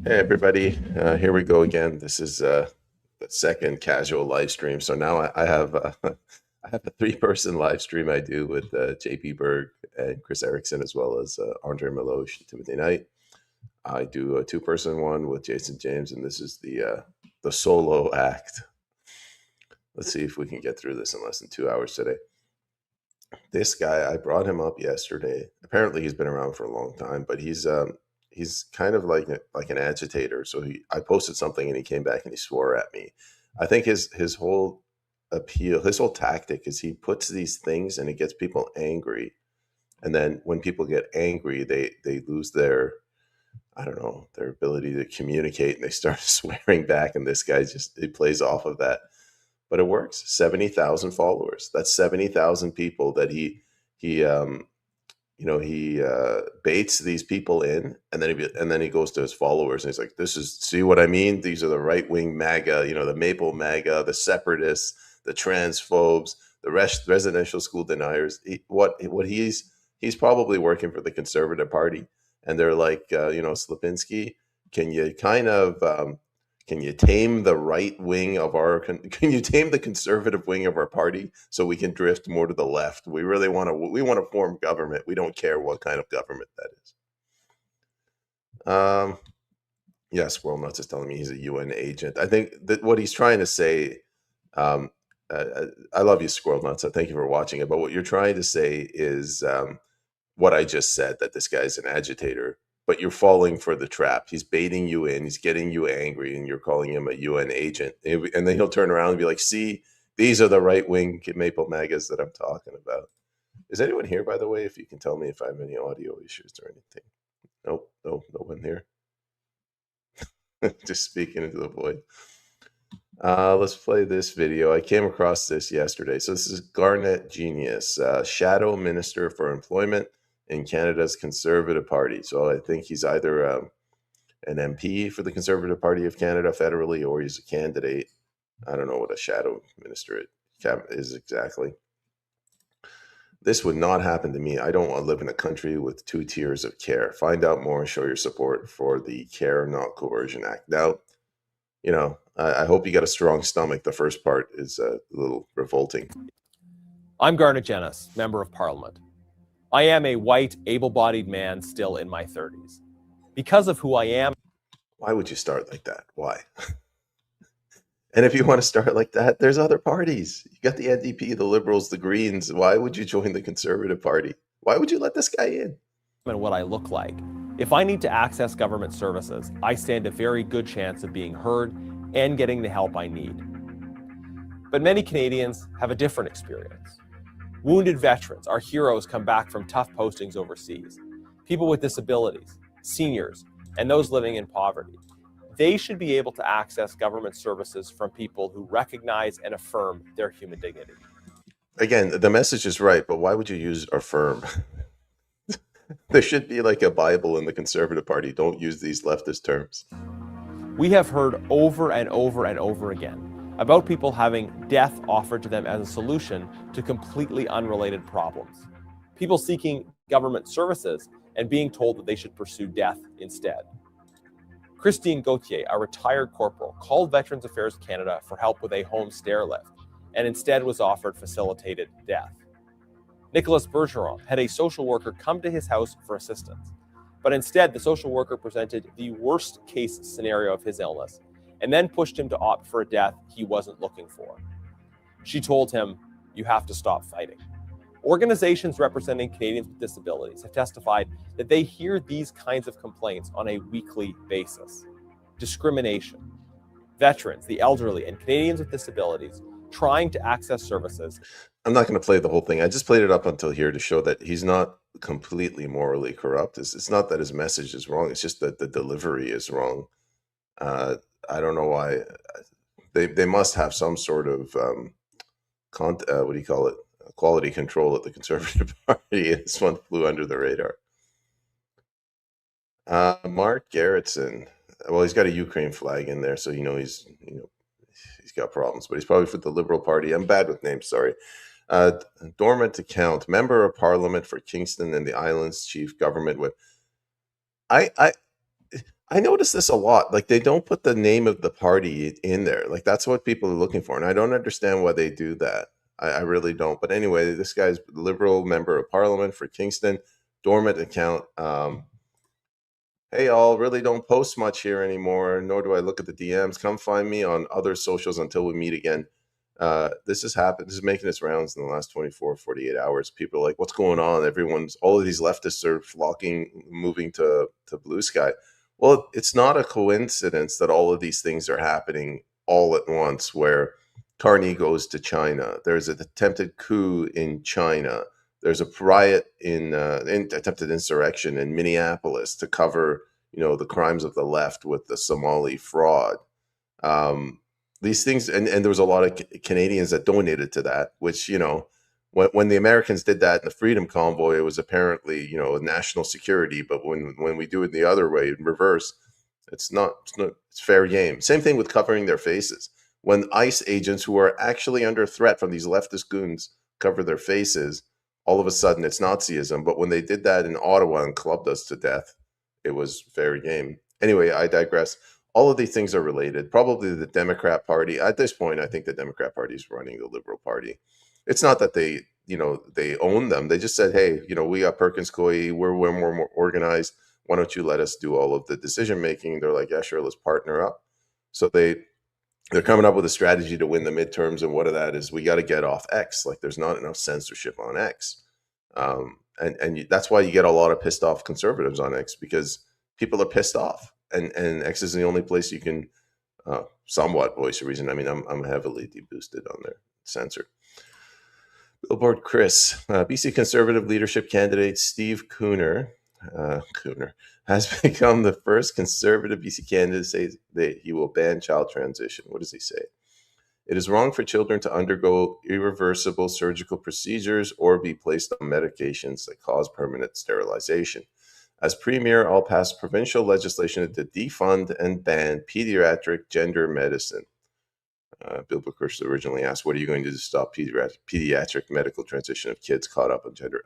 Hey everybody, here we go again. This is the second casual live stream. So now I have I have a three-person live stream I do with JP Berg and Chris Erickson, as well as ANDRÉ, Meloche, and Timothy Knight. I do a two-person one with Jason James, and this is the solo act. Let's see if we can get through this in less than 2 hours today. This guy, I brought him up yesterday. Apparently, he's been around for a long time, but he's kind of like an agitator. So I posted something and he came back and he swore at me. I think his whole appeal, his whole tactic is he puts these things and it gets people angry. And then when people get angry, they lose their, I don't know, their ability to communicate and they start swearing back. And this guy just he plays off of that, but it works. 70,000 followers. That's 70,000 people that he he baits these people in, and then he goes to his followers and he's like, "This is see what I mean? These are the right wing MAGA, the Maple MAGA, the separatists, the transphobes, the residential school deniers." What he's probably working for the Conservative Party, and they're like, Slipinski, can you kind of can you tame the right wing of our can you tame the conservative wing of our party so we can drift more to the left? We want to form government. We don't care what kind of government that is. Yeah, Squirrel Nuts is telling me he's a UN agent. I think that what he's trying to say, um, I love you, Squirrel Nuts. Thank you for watching it. But what you're trying to say is what I just said, that this guy's an agitator, but you're falling for the trap. He's baiting you in, he's getting you angry, and you're calling him a UN agent. And then he'll turn around and be like, see, these are the right wing Maple MAGAs that I'm talking about. Is anyone here, by the way? If you can tell me if I have any audio issues or anything. Nope, no one here. Just speaking into the void. Let's play this video. I came across this yesterday. So this is Garnet Genius, Shadow Minister for Employment in Canada's Conservative Party. So I think he's either an MP for the Conservative Party of Canada federally, or he's a candidate. I don't know what a shadow minister is exactly. This would not happen to me. I don't want to live in a country with two tiers of care. Find out more and show your support for the Care Not Coercion Act. Now, I hope you got a strong stomach. The first part is a little revolting. I'm Garnet Genius, Member of Parliament. I am a white, able-bodied man still in my 30s. Because of who I am... Why would you start like that? Why? And if you want to start like that, there's other parties. You got the NDP, the Liberals, the Greens. Why would you join the Conservative Party? Why would you let this guy in? And what I look like. If I need to access government services, I stand a very good chance of being heard and getting the help I need. But many Canadians have a different experience. Wounded veterans, our heroes, come back from tough postings overseas. People with disabilities, seniors, and those living in poverty. They should be able to access government services from people who recognize and affirm their human dignity. Again, the message is right, but why would you use affirm? There should be like a Bible in the Conservative Party. Don't use these leftist terms. We have heard over and over and over again about people having death offered to them as a solution to completely unrelated problems. People seeking government services and being told that they should pursue death instead. Christine Gauthier, a retired corporal, called Veterans Affairs Canada for help with a home stair lift and instead was offered facilitated death. Nicholas Bergeron had a social worker come to his house for assistance, but instead the social worker presented the worst case scenario of his illness and then pushed him to opt for a death he wasn't looking for. She told him, "You have to stop fighting." Organizations representing Canadians with disabilities have testified that they hear these kinds of complaints on a weekly basis. Discrimination. Veterans, the elderly, and Canadians with disabilities trying to access services. I'm not going to play the whole thing. I just played it up until here to show that he's not completely morally corrupt. It's not that his message is wrong. It's just that the delivery is wrong. I don't know why. They must have some sort of what do you call it? Quality control at the Conservative Party. This one flew under the radar. Mark Garrettson. Well, he's got a Ukraine flag in there, so he's got problems. But he's probably for the Liberal Party. I'm bad with names. Sorry. Dormant account. Member of Parliament for Kingston and the Islands. Chief Government Whip. I I notice this a lot. Like they don't put the name of the party in there. Like that's what people are looking for, and I don't understand why they do that. I really don't. But anyway, this guy's Liberal member of Parliament for Kingston, dormant account. Hey, all, really don't post much here anymore, nor do I look at the DMs. Come find me on other socials until we meet again. This has happened. This is making its rounds in the last 24, 48 hours. People are like, what's going on? All of these leftists are flocking, moving to Blue Sky. Well, it's not a coincidence that all of these things are happening all at once, where Carney goes to China. There's an attempted coup in China. There's a riot in attempted insurrection in Minneapolis to cover, the crimes of the left with the Somali fraud. These things, and there was a lot of Canadians that donated to that, which, when the Americans did that in the Freedom Convoy, it was apparently, national security. But when we do it the other way, in reverse, it's not, it's fair game. Same thing with covering their faces. When ICE agents who are actually under threat from these leftist goons cover their faces, all of a sudden it's Nazism. But when they did that in Ottawa and clubbed us to death, it was fair game. Anyway, I digress. All of these things are related. Probably the Democrat Party. At this point, I think the Democrat Party is running the Liberal Party. It's not that they own them. They just said, hey, we got Perkins Coie. We're more organized. Why don't you let us do all of the decision making? They're like, yeah, sure, let's partner up. So they're coming up with a strategy to win the midterms, and one of that is we got to get off X. Like there's not enough censorship on X, and that's why you get a lot of pissed off conservatives on X, because people are pissed off, and X is the only place you can somewhat voice your reason. I mean, I'm heavily deboosted on there, censored. Billboard Chris, BC Conservative leadership candidate Steve Cooner has become the first Conservative BC candidate to say that he will ban child transition. What does he say? It is wrong for children to undergo irreversible surgical procedures or be placed on medications that cause permanent sterilization. As Premier, I'll pass provincial legislation to defund and ban pediatric gender medicine. Bill Booker originally asked, what are you going to do to stop pediatric medical transition of kids caught up in gender?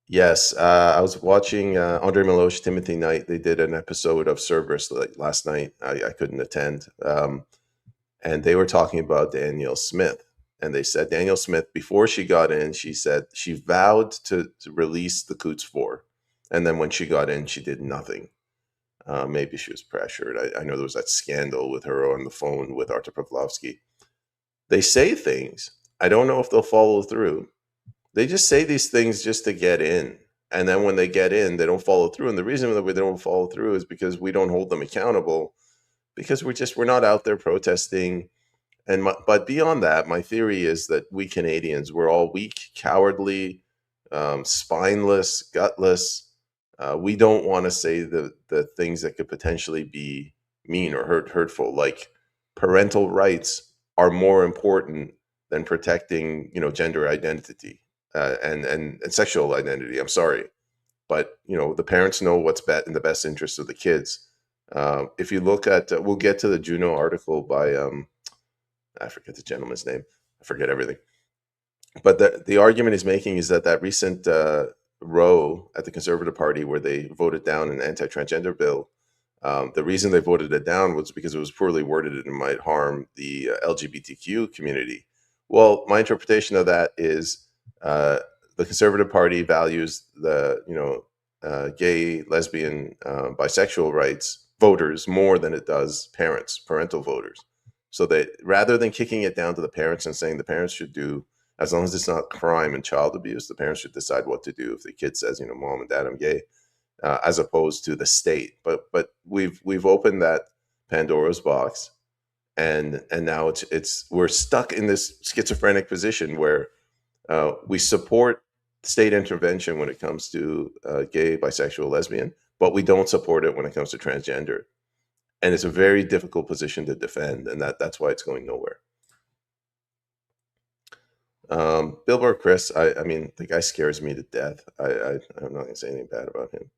Yes, I was watching ANDRÉ MELOCHE, Timothy Knight. They did an episode of Cerberus last night. I couldn't attend. And they were talking about Danielle Smith. And they said Danielle Smith, before she got in, she said she vowed to release the Coots 4. And then when she got in, she did nothing. Maybe she was pressured. I know there was that scandal with her on the phone with Artur Pawlowski. They say things. I don't know if they'll follow through. They just say these things just to get in. And then when they get in, they don't follow through. And the reason that they don't follow through is because we don't hold them accountable, because we're not out there protesting. But beyond that, my theory is that we Canadians, we're all weak, cowardly, spineless, gutless. We don't want to say the things that could potentially be mean or hurtful, like parental rights are more important than protecting, gender identity and sexual identity. I'm sorry, but the parents know what's in the best interest of the kids. If you look at, we'll get to the Juno article by I forget the gentleman's name. I forget everything. But the argument he's making is that recent row at the Conservative Party where they voted down an anti-transgender bill, the reason they voted it down was because it was poorly worded and it might harm the LGBTQ community. Well, my interpretation of that is the Conservative Party values the gay, lesbian, bisexual rights voters more than it does parental voters. So that rather than kicking it down to the parents and saying the parents should do, as long as it's not crime and child abuse, the parents should decide what to do if the kid says, mom and dad, I'm gay, as opposed to the state. But we've opened that Pandora's box, and now we're stuck in this schizophrenic position where we support state intervention when it comes to gay, bisexual, lesbian, but we don't support it when it comes to transgender. And it's a very difficult position to defend, and that's why it's going nowhere. Billboard Chris, I mean, the guy scares me to death. I'm not going to say anything bad about him.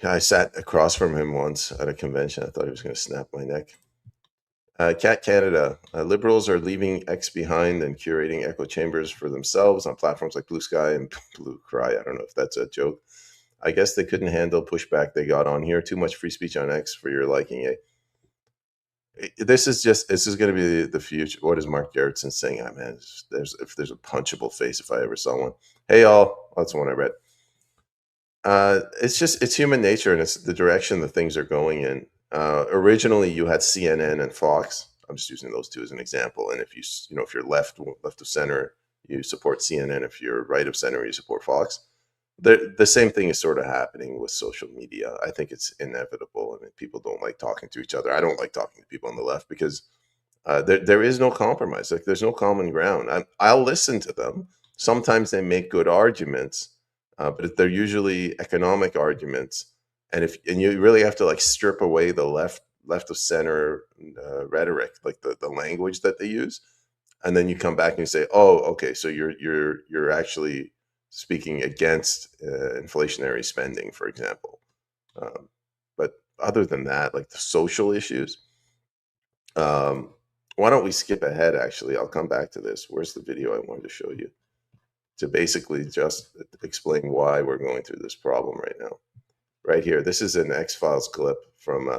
I sat across from him once at a convention. I thought he was going to snap my neck. Cat Canada, Liberals are leaving X behind and curating echo chambers for themselves on platforms like Blue Sky and Blue Cry. I don't know if that's a joke. I guess they couldn't handle pushback they got on here. Too much free speech on X for your liking. This is going to be the future. What is Mark Gerritsen saying? Ah, man, if there's a punchable face, if I ever saw one. Hey, y'all. That's the one I read. It's human nature, and it's the direction that things are going in. Originally, you had CNN and Fox. I'm just using those two as an example. And if if you're left of center, you support CNN. If you're right of center, you support Fox. The same thing is sort of happening with social media. I think it's inevitable. I mean, people don't like talking to each other. I don't like talking to people on the left because there is no compromise. Like, there's no common ground. I'll listen to them. Sometimes they make good arguments, but they're usually economic arguments. And you really have to like strip away the left of center rhetoric, like the language that they use, and then you come back and you say, oh, okay, so you're actually speaking against inflationary spending, for example. But other than that, like the social issues, why don't we skip ahead? Actually, I'll come back to this. Where's the video I wanted to show you to basically just explain why we're going through this problem right now? Right here. This is an X-Files clip from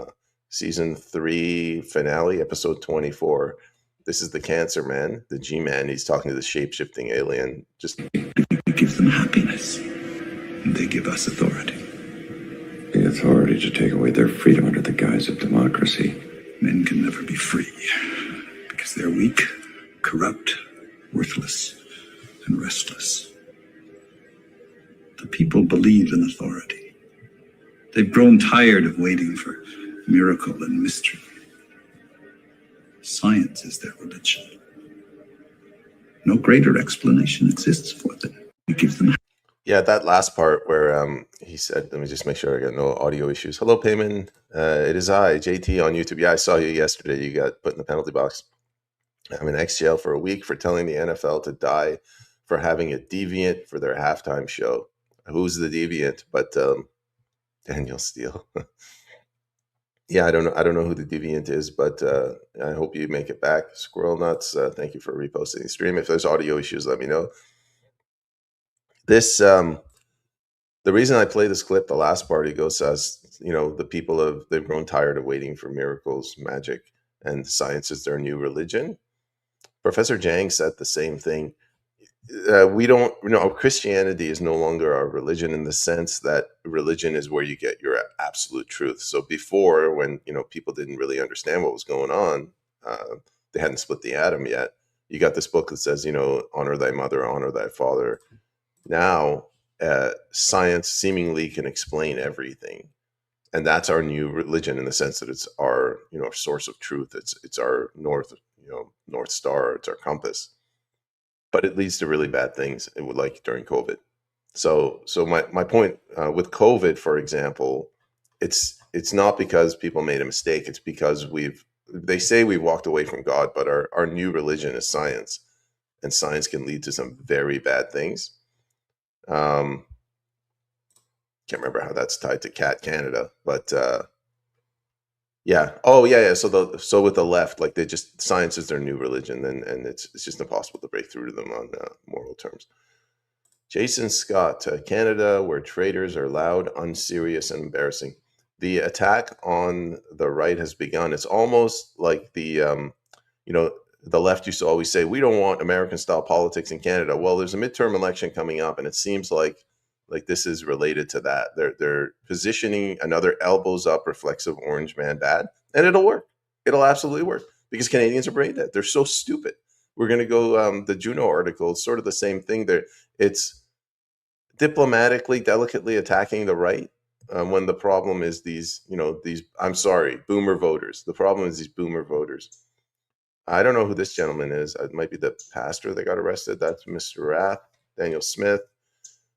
season 3 finale, episode 24. This is the Cancer Man, the G-Man. He's talking to the shape-shifting alien. Just we give them happiness, and they give us authority. The authority to take away their freedom under the guise of democracy. Men can never be free, because they're weak, corrupt, worthless, and restless. The people believe in authority. They've grown tired of waiting for miracle and mystery. Science is their religion. No greater explanation exists for them. We give them. Yeah, that last part where he said, let me just make sure I got no audio issues. Hello, Peyman. It is I, JT on YouTube. Yeah, I saw you yesterday. You got put in the penalty box. I'm in ex-jail for a week for telling the NFL to die for having a deviant for their halftime show. Who's the deviant? But Daniel Steele. Yeah, I don't know who the deviant is, but I hope you make it back. Squirrel Nuts, thank you for reposting the stream. If there's audio issues, let me know. This the reason I play this clip, the last part, he goes, the people they've grown tired of waiting for miracles, magic, and science is their new religion. Professor Jang said the same thing. Christianity is no longer our religion in the sense that religion is where you get your absolute truth. So before, when people didn't really understand what was going on, they hadn't split the atom yet. You got this book that says, honor thy mother, honor thy father. Now, science seemingly can explain everything, and that's our new religion in the sense that it's our source of truth. It's our north star. It's our compass. But it leads to really bad things. It would, like during COVID. So my point with COVID, for example, it's not because people made a mistake. It's because they say we've walked away from God, but our new religion is science, and science can lead to some very bad things. Can't remember how that's tied to Cat Canada, but yeah. Oh yeah. So with the left, like science is their new religion, and it's just impossible to break through to them on moral terms. Jason Scott, Canada, where traitors are loud, unserious, and embarrassing. The attack on the right has begun. It's almost like the left used to always say, we don't want American-style politics in Canada. Well, there's a midterm election coming up, and it seems like this is related to that. They're positioning another elbows up reflexive orange man bad, and it'll work. It'll absolutely work because Canadians are brain dead. They're so stupid. We're going to go, the Juno article, it's sort of the same thing there. It's diplomatically, delicately attacking the right when the problem is these boomer voters. The problem is these boomer voters. I don't know who this gentleman is. It might be the pastor that got arrested. That's Mr. Rath, Daniel Smith.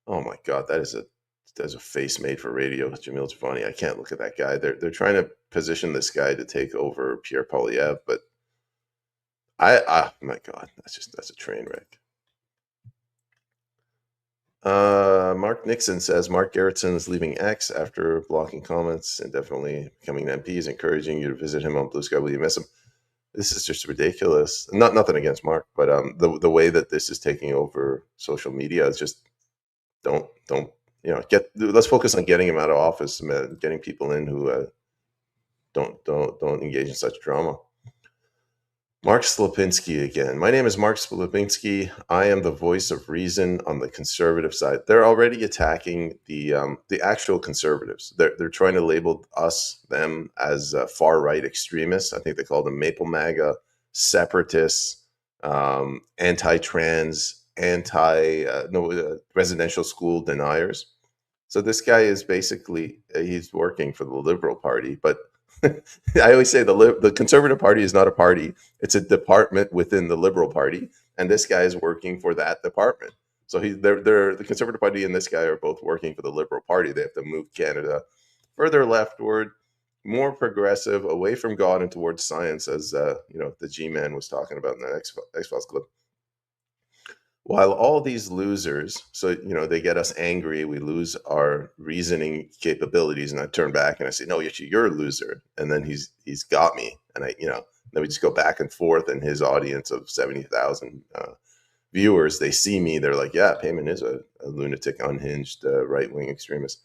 Oh my God, that's a face made for radio. Jamil Javani. I can't look at that guy. They're trying to position this guy to take over Pierre Poilievre, but my God, that's a train wreck. Mark Nixon says Mark Gerritsen is leaving X after blocking comments and definitely becoming an MP. He's encouraging you to visit him on Blue Sky. Will you miss him? This is just ridiculous. Nothing against Mark, but the way that this is taking over social media is just don't let's focus on getting him out of office, man, getting people in who don't engage in such drama. Mark Slapinski again. My name is Mark Slapinski. I am the voice of reason on the conservative side. They're already attacking the actual conservatives. They're trying to label them as far right extremists. I think they call them Maple MAGA, separatists, anti-trans, residential school deniers. So this guy is basically he's working for the Liberal Party, but I always say the Conservative Party is not a party; it's a department within the Liberal Party, and this guy is working for that department. So they're the Conservative Party and this guy are both working for the Liberal Party. They have to move Canada further leftward, more progressive, away from God and towards science, as the G-Man was talking about in that X-Files clip. While all these losers, so they get us angry, we lose our reasoning capabilities, and I turn back and I say, "No, you're a loser," and then he's got me, and then we just go back and forth, and his audience of 70,000 viewers, they see me, they're like, "Yeah, Peyman is a lunatic, unhinged right-wing extremist."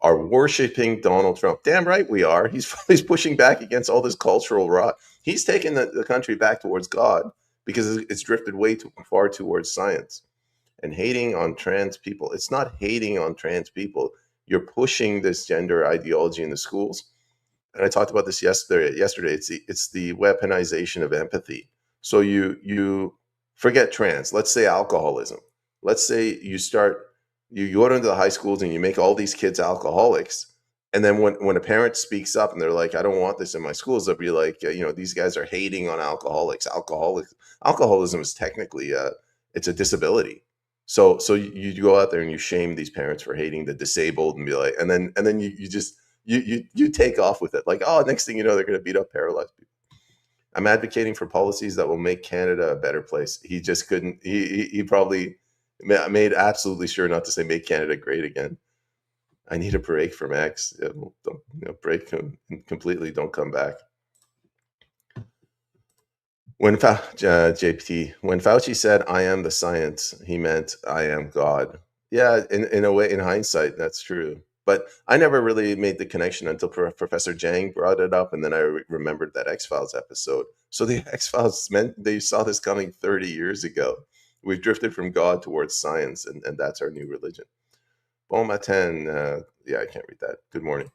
Are worshiping Donald Trump. Damn right we are. He's pushing back against all this cultural rot. He's taking the country back towards God, because it's drifted way too far towards science. And hating on trans people, it's not hating on trans people. You're pushing this gender ideology in the schools. And I talked about this yesterday. It's the weaponization of empathy. So you forget trans. Let's say alcoholism. Let's say you go into the high schools and you make all these kids alcoholics. And then when a parent speaks up and they're like, "I don't want this in my schools," they'll be like, "These guys are hating on alcoholics." Alcoholism is technically it's a disability. So you go out there and you shame these parents for hating the disabled, and be like, and then you take off with it, like, oh, next thing you know, they're going to beat up paralyzed people. I'm advocating for policies that will make Canada a better place. He just couldn't. He probably made absolutely sure not to say "make Canada great again." I need a break from X. Don't break completely. Don't come back. When Fauci said, "I am the science," he meant, "I am God." Yeah, in a way, in hindsight, that's true. But I never really made the connection until Professor Jang brought it up, and then I remembered that X-Files episode. So the X-Files they saw this coming 30 years ago. We've drifted from God towards science, and that's our new religion. Bon matin. Yeah, I can't read that. Good morning.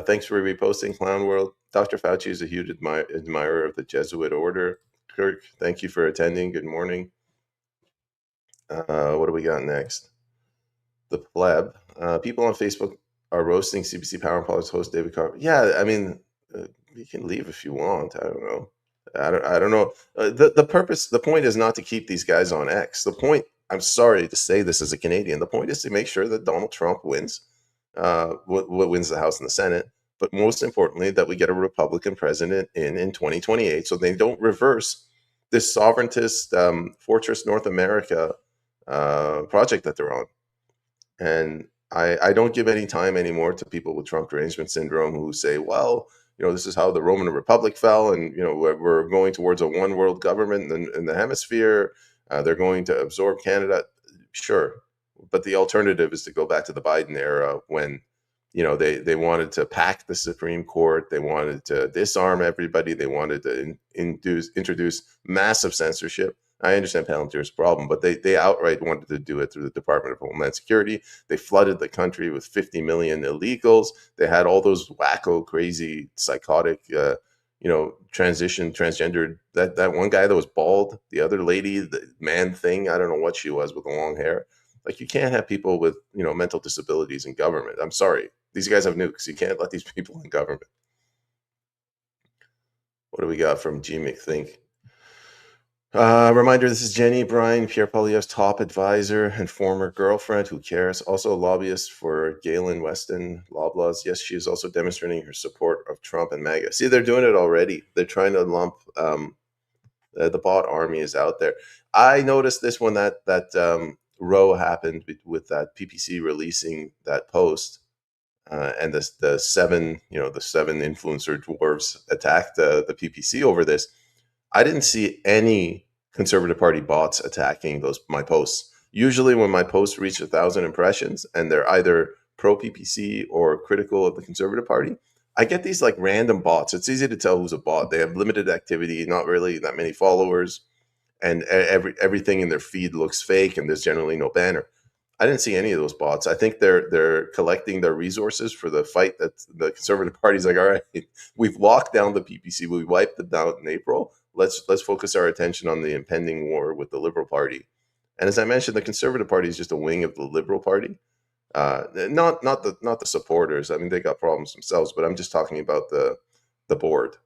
Thanks for reposting, Clown World. Dr. Fauci is a huge admirer of the Jesuit order. Kirk, thank you for attending. Good morning. What do we got next? The pleb. People on Facebook are roasting CBC Power and Politics host David Carr. Yeah, I mean, you can leave if you want. I don't know. I don't know. The point is not to keep these guys on X. The point, I'm sorry to say this as a Canadian, the point is to make sure that Donald Trump wins, wins the House and the Senate, but most importantly, that we get a Republican president in 2028, so they don't reverse this sovereigntist Fortress North America project that they're on. And I don't give any time anymore to people with Trump derangement syndrome who say, well, this is how the Roman Republic fell, and we're going towards a one world government in the hemisphere. They're going to absorb Canada. Sure, but the alternative is to go back to the Biden era when they wanted to pack the Supreme Court, they wanted to disarm everybody, they wanted to introduce massive censorship. I understand Palantir's problem, but they outright wanted to do it through the Department of Homeland Security. They flooded the country with 50 million illegals. They had all those wacko, crazy, psychotic, transgendered. That one guy that was bald, the other lady, the man thing, I don't know what she was with the long hair. Like, you can't have people with mental disabilities in government. I'm sorry, these guys have nukes. You can't let these people in government. What do we got from G McThink? Reminder, this is Jenny Bryan, Pierre Poilievre's top advisor and former girlfriend. Who cares? Also a lobbyist for Galen Weston Loblaws. Yes, she is also demonstrating her support of Trump and MAGA. See, they're doing it already. They're trying to lump the bot army is out there. I noticed this when that row happened with that PPC releasing that post, and the seven influencer dwarves attacked the PPC over this. I didn't see any Conservative Party bots attacking my posts. Usually when my posts reach 1,000 impressions and they're either pro PPC or critical of the Conservative Party, I get these like random bots. It's easy to tell who's a bot. They have limited activity, not really that many followers, and everything in their feed looks fake, and there's generally no banner. I didn't see any of those bots. I think they're collecting their resources for the fight that the Conservative Party's like, all right, we've locked down the PPC, we wiped them down in April. Let's focus our attention on the impending war with the Liberal Party. And as I mentioned, the Conservative Party is just a wing of the Liberal Party, not the supporters. I mean, they got problems themselves, but I'm just talking about the board.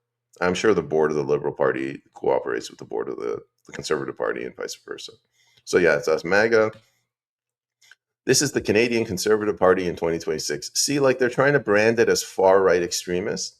I'm sure the board of the Liberal Party cooperates with the board of the Conservative Party and vice versa. So yeah, it's us, MAGA. This is the Canadian Conservative Party in 2026. See, like they're trying to brand it as far-right extremists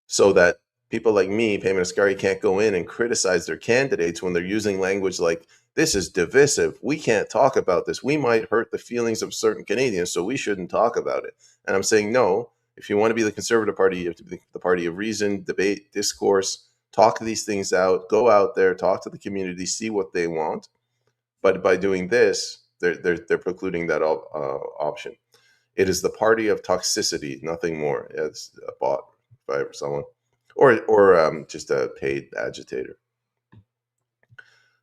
so that people like me, Peyman Askari, can't go in and criticize their candidates when they're using language like, this is divisive, we can't talk about this, we might hurt the feelings of certain Canadians, so we shouldn't talk about it. And I'm saying, no, if you want to be the Conservative Party, you have to be the party of reason, debate, discourse, talk these things out, go out there, talk to the community, see what they want. But by doing this, they're precluding that option. It is the party of toxicity, nothing more. It's a bot by someone, or just a paid agitator.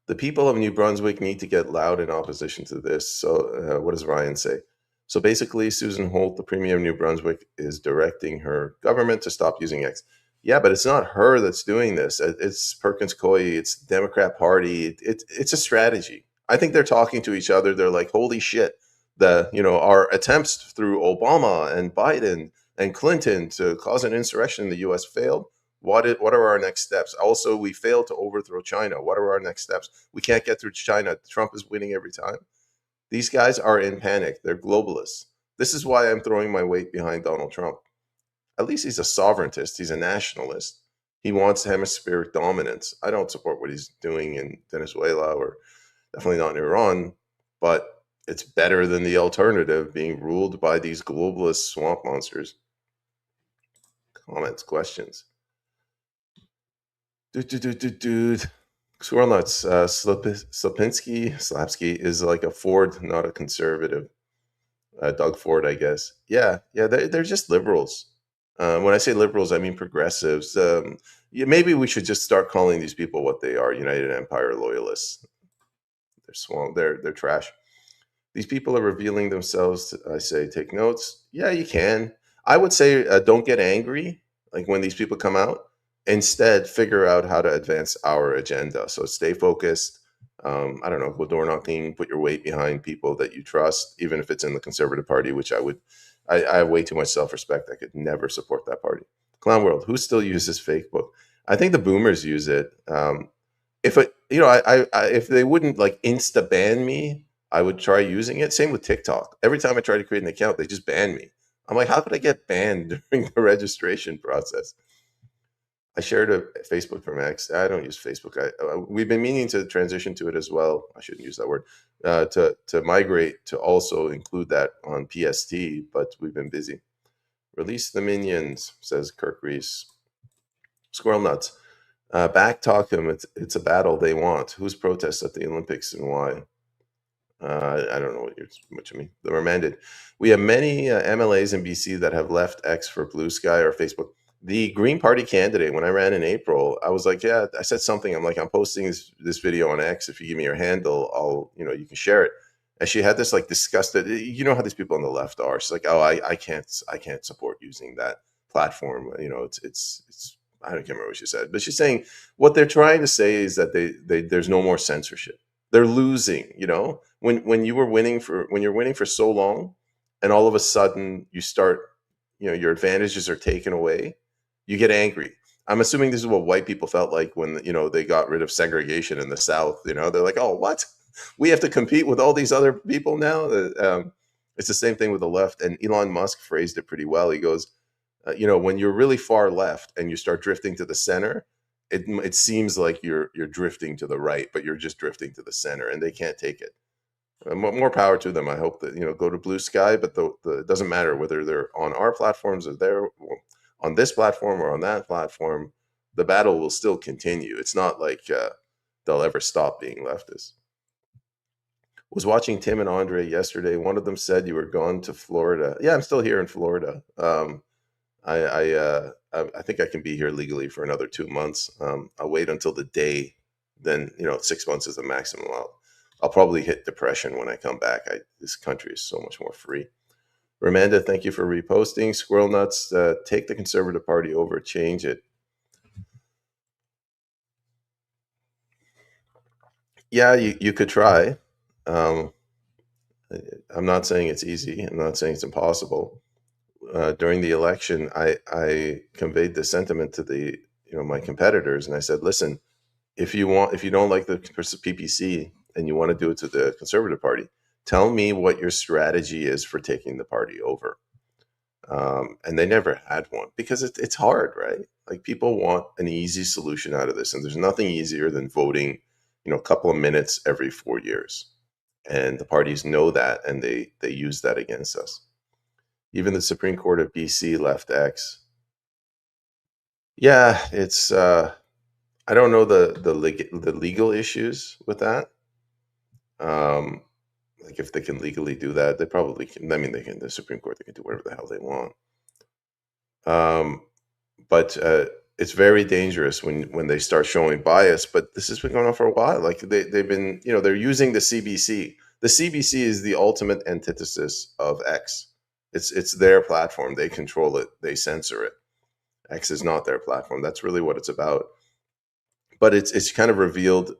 The people of New Brunswick need to get loud in opposition to this. So what does Ryan say? So basically, Susan Holt, the Premier of New Brunswick, is directing her government to stop using X. Yeah, but it's not her that's doing this. It's Perkins Coie. It's the Democrat Party. It's a strategy. I think they're talking to each other. They're like, holy shit, our attempts through Obama and Biden and Clinton to cause an insurrection in the U.S. failed. What are our next steps? Also, we failed to overthrow China. What are our next steps? We can't get through China. Trump is winning every time. These guys are in panic. They're globalists. This is why I'm throwing my weight behind Donald Trump. At least he's a sovereigntist. He's a nationalist. He wants hemispheric dominance. I don't support what he's doing in Venezuela or definitely not in Iran, but it's better than the alternative, being ruled by these globalist swamp monsters. Comments, questions? Squirrel nuts. Slapsky is like a Ford, not a conservative. Doug Ford, I guess. Yeah, they're just liberals. When I say liberals, I mean progressives. Maybe we should just start calling these people what they are: United Empire loyalists. They're swamp. They're trash. These people are revealing themselves. I say, take notes. Yeah, you can. I would say, don't get angry. Like when these people come out. Instead, figure out how to advance our agenda. So stay focused. I don't know, go door knocking, put your weight behind people that you trust, even if it's in the Conservative Party, which I have way too much self-respect. I could never support that party. Clown World, who still uses Facebook? I think the boomers use it. If they wouldn't like insta ban me, I would try using it. Same with TikTok. Every time I try to create an account, they just ban me. I'm like, how could I get banned during the registration process? I shared a Facebook from X. I don't use Facebook. We've been meaning to transition to it as well. I shouldn't use that word. To migrate to also include that on PST, but we've been busy. Release the minions, says Kirk Reese. Squirrel nuts. Back talk him. It's a battle they want. Who's protests at the Olympics and why? I don't know what you mean. The remanded. We have many MLAs in BC that have left X for Blue Sky or Facebook. The Green Party candidate, when I ran in April, I was like, yeah, I said something. I'm like, I'm posting this video on X. If you give me your handle, you can share it. And she had this like disgusted, you know how these people on the left are. She's like, oh, I can't support using that platform. It's I don't remember what she said, but she's saying what they're trying to say is that there's no more censorship. They're losing, when you're winning for so long, and all of a sudden you start, your advantages are taken away. You get angry. I'm assuming this is what white people felt like when, they got rid of segregation in the South. They're like, oh, what? We have to compete with all these other people now? It's the same thing with the left. And Elon Musk phrased it pretty well. He goes, when you're really far left and you start drifting to the center, it seems like you're drifting to the right, but you're just drifting to the center, and they can't take it. More power to them. I hope that, go to Blue Sky, but it doesn't matter whether they're on our platforms or they're on this platform or on that platform. The battle will still continue. It's not like they'll ever stop being leftists. Was watching Tim and Andre yesterday. One of them said you were gone to Florida. Yeah, I'm still here in Florida. I think I can be here legally for another 2 months. I'll wait until the day. Then 6 months is the maximum. I'll probably hit depression when I come back. This country is so much more free. Ramanda, thank you for reposting. Squirrel Nuts, take the Conservative Party over, change it. Yeah, you could try. I'm not saying it's easy. I'm not saying it's impossible. During the election, I conveyed the sentiment to my competitors, and I said, listen, if you don't like the PPC and you want to do it to the Conservative Party, tell me what your strategy is for taking the party over. And they never had one because it's hard, right? Like, people want an easy solution out of this, and there's nothing easier than voting, a couple of minutes every 4 years. And the parties know that, and they use that against us. Even the Supreme Court of BC left X. Yeah, it's I don't know the legal issues with that. Like, if they can legally do that, they probably can. I mean, they can. The Supreme Court, they can do whatever the hell they want. But it's very dangerous when they start showing bias. But this has been going on for a while. Like, they've been, they're using the CBC. The CBC is the ultimate antithesis of X. It's their platform. They control it. They censor it. X is not their platform. That's really what it's about. But it's kind of revealed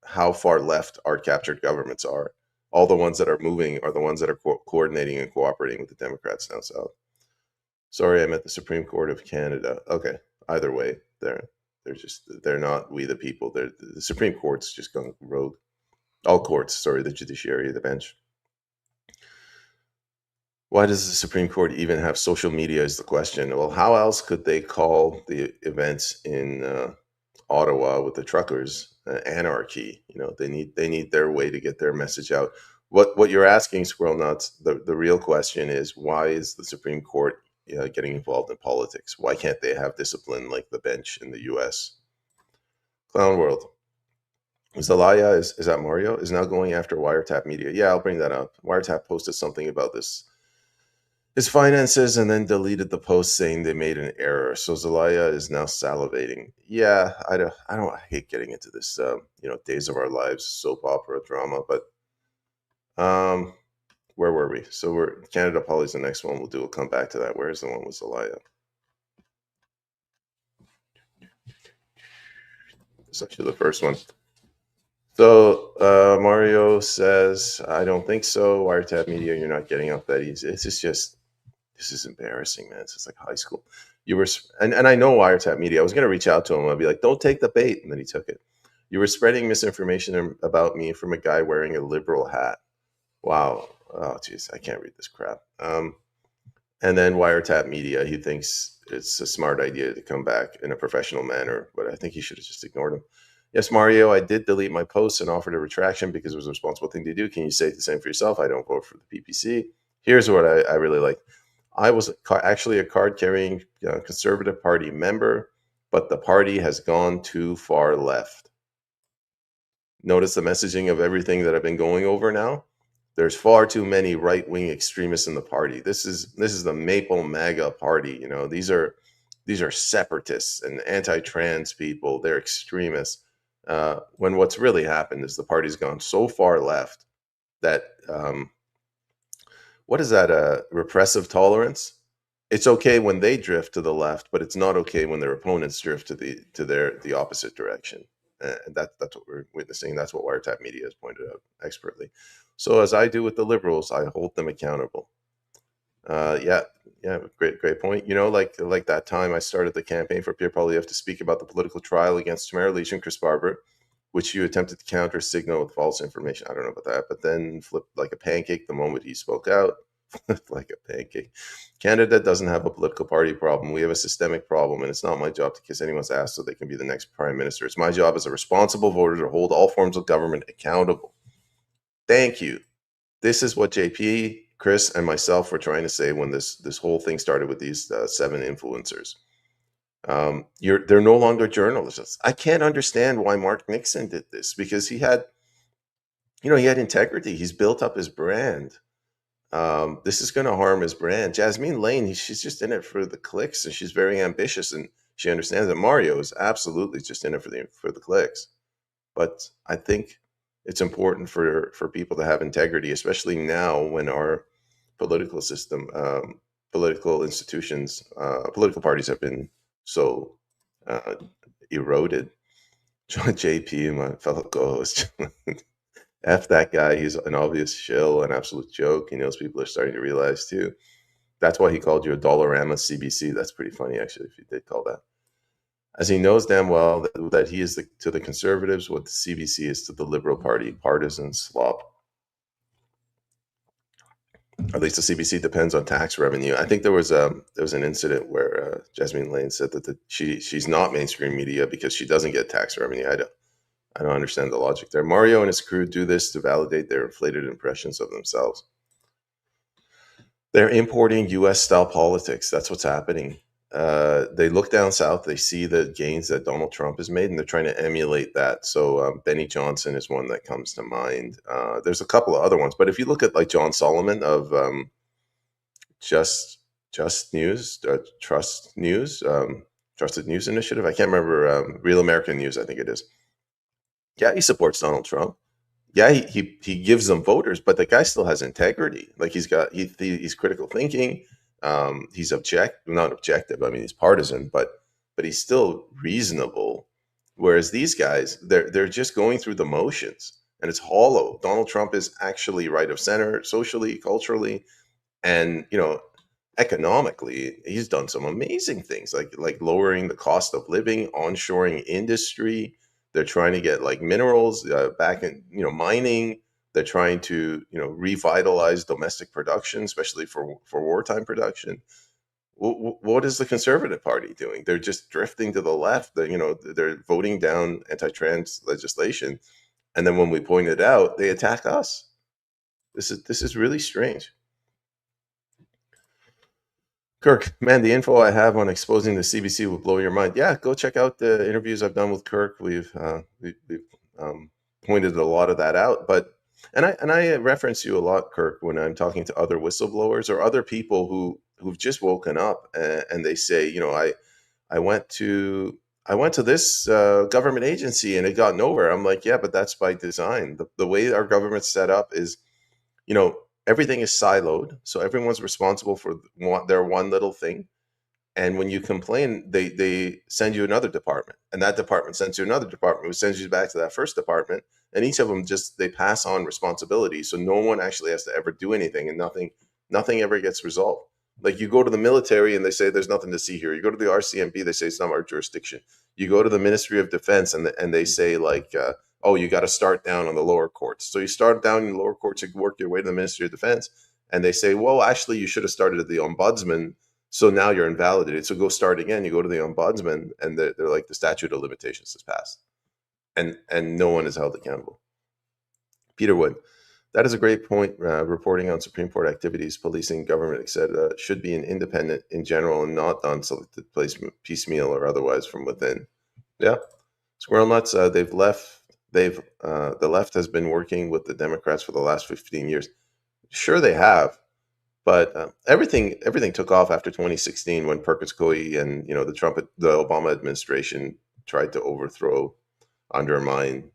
how far left our captured governments are. All the ones that are moving are the ones that are coordinating and cooperating with the Democrats down south. Sorry, I meant the Supreme Court of Canada. Okay, either way, they're not we the people. The Supreme Court's just gone rogue. All courts, sorry, the judiciary, the bench. Why does the Supreme Court even have social media is the question. Well, how else could they call the events in Ottawa with the truckers anarchy? They need their way to get their message out. What you're asking, Squirrel Nuts, the real question is, why is the Supreme Court getting involved in politics? Why can't they have discipline like the bench in the US? Clown World. Zelaya, is that Mario, is now going after Wiretap Media. Yeah, I'll bring that up. Wiretap posted something about his finances and then deleted the post saying they made an error. So Zelaya is now salivating. Yeah, I hate getting into this Days of Our Lives soap opera drama, but where were we? So Canada Poly's the next one. We'll come back to that. Where's the one with Zelaya? It's actually the first one. So Mario says, I don't think so. Wiretap Media, you're not getting off that easy. This is embarrassing, man. It's just like high school. And I know Wiretap Media. I was going to reach out to him. I'd be like, don't take the bait. And then he took it. You were spreading misinformation about me from a guy wearing a liberal hat. Wow. Oh, geez, I can't read this crap. And then Wiretap Media, he thinks it's a smart idea to come back in a professional manner, but I think he should have just ignored him. Yes, Mario, I did delete my posts and offered a retraction because it was a responsible thing to do. Can you say the same for yourself? I don't vote for the PPC. Here's what I really like. I was actually a card-carrying Conservative Party member, but the party has gone too far left. Notice the messaging of everything that I've been going over now? There's far too many right-wing extremists in the party. This is the Maple MAGA party. These are separatists and anti-trans people. They're extremists. When what's really happened is the party's gone so far left that what is that? Repressive tolerance. It's okay when they drift to the left, but it's not okay when their opponents drift to the opposite direction. And that's what we're witnessing. That's what Wiretap Media has pointed out expertly. So as I do with the liberals, I hold them accountable. Yeah, great point. Like that time I started the campaign for Pierre Poilievre to speak about the political trial against Tamara Lich and Chris Barber, which you attempted to counter signal with false information. I don't know about that, but then flipped like a pancake the moment he spoke out. Like a pancake. Canada doesn't have a political party problem. We have a systemic problem, and it's not my job to kiss anyone's ass so they can be the next prime minister. It's my job as a responsible voter to hold all forms of government accountable. Thank you. This is what JP, Chris, and myself were trying to say when this whole thing started with these 7 influencers. They're no longer journalists. I can't understand why Mark Nixon did this, because he had he had integrity. He's built up his brand. This is going to harm his brand. Jasmine Lane, she's just in it for the clicks, and she's very ambitious, and she understands that. Mario is absolutely just in it for the clicks. But I think it's important for people to have integrity, especially now when our political system, political institutions, political parties have been so eroded. John JP, my fellow co-host, F that guy. He's an obvious shill, an absolute joke. He knows people are starting to realize too. That's why he called you a Dollarama CBC. That's pretty funny, actually, if he did call that. As he knows damn well that he is to the conservatives what the CBC is to the Liberal Party, partisan slop. At least the CBC depends on tax revenue. I think there was an incident where Jasmine Lane said that she's not mainstream media because she doesn't get tax revenue. I don't understand the logic there. Mario and his crew do this to validate their inflated impressions of themselves. They're importing U.S.-style politics. That's what's happening. They look down south. They see the gains that Donald Trump has made, and they're trying to emulate that. So Benny Johnson is one that comes to mind. There's a couple of other ones. But if you look at like John Solomon of Just News, Trust News, Trusted News Initiative. I can't remember. Real American News, I think it is. Yeah, he supports Donald Trump. Yeah, he gives them voters, but the guy still has integrity. Like he's critical thinking. He's not objective. I mean, he's partisan, but he's still reasonable. Whereas these guys, they're just going through the motions, and it's hollow. Donald Trump is actually right of center, socially, culturally, and economically, he's done some amazing things, like lowering the cost of living, onshoring industry. They're trying to get like minerals back in, mining. They're trying to, revitalize domestic production, especially for wartime production. What is the Conservative Party doing? They're just drifting to the left. They're voting down anti-trans legislation, and then when we point it out, they attack us. This is really strange. Kirk, man, the info I have on exposing the CBC will blow your mind. Yeah, go check out the interviews I've done with Kirk. We've pointed a lot of that out. And I reference you a lot, Kirk, when I'm talking to other whistleblowers or other people who've just woken up and they say, I went to this government agency and it got nowhere. I'm like, yeah, but that's by design. The way our government's set up is, everything is siloed, so everyone's responsible for their one little thing. And when you complain, they send you another department, and that department sends you another department, which sends you back to that first department. And each of them they pass on responsibility, so no one actually has to ever do anything, and nothing ever gets resolved. Like you go to the military and they say there's nothing to see here. You go to the RCMP, they say it's not our jurisdiction. You go to the Ministry of Defense and they say like, oh, you got to start down on the lower courts. So you start down in the lower courts, you work your way to the Ministry of Defense, and they say, well, actually, you should have started at the Ombudsman. So now you're invalidated. So go start again. You go to the Ombudsman, and they're like, the statute of limitations has passed, and no one is held accountable. Peter Wood, that is a great point. Reporting on Supreme Court activities, policing, government, etc., should be an independent in general and not done selected piecemeal or otherwise from within. Yeah, Squirrel Nuts. They've left. The left has been working with the Democrats for the last 15 years. Sure, they have, but everything took off after 2016 when Perkins Coie and the Obama administration tried to overthrow, undermine.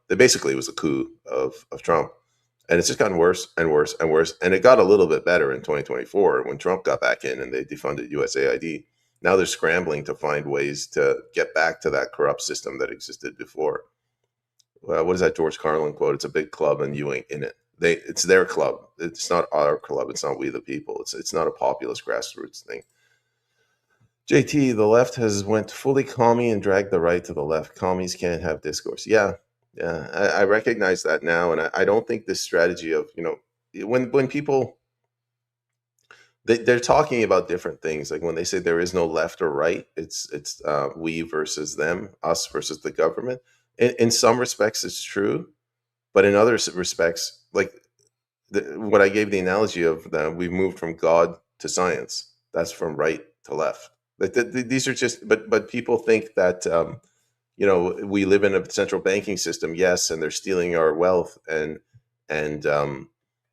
Basically it was a coup of Trump, and it's just gotten worse and worse and worse. And it got a little bit better in 2024 when Trump got back in and they defunded USAID. Now they're scrambling to find ways to get back to that corrupt system that existed before. What is that George Carlin quote? It's a big club and you ain't in it. It's their club. It's not our club. It's not we the people. It's not a populist grassroots thing. JT, the left has went fully commie and dragged the right to the left. Commies can't have discourse. Yeah, I recognize that now, and I don't think this strategy of when people they're talking about different things. Like when they say there is no left or right, it's we versus them, us versus the government. In some respects, it's true, but in other respects, like what I gave the analogy of, we've moved from God to science. That's from right to left. Like these are just, but people think that we live in a central banking system, yes, and they're stealing our wealth, and and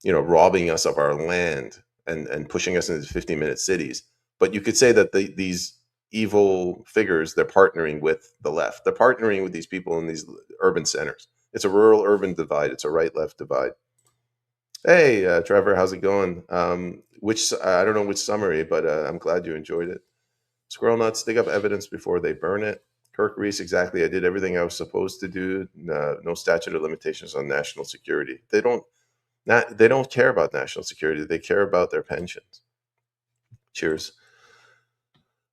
robbing us of our land and pushing us into 15-minute cities. But you could say that these evil figures, they're partnering with the left. They're partnering with these people in these urban centers. It's a rural-urban divide. It's a right-left divide. Hey, Trevor, how's it going? I don't know which summary, but I'm glad you enjoyed it. Squirrel nuts, dig up evidence before they burn it. Kirk Reese, exactly. I did everything I was supposed to do. No statute of limitations on national security. They don't care about national security. They care about their pensions. Cheers.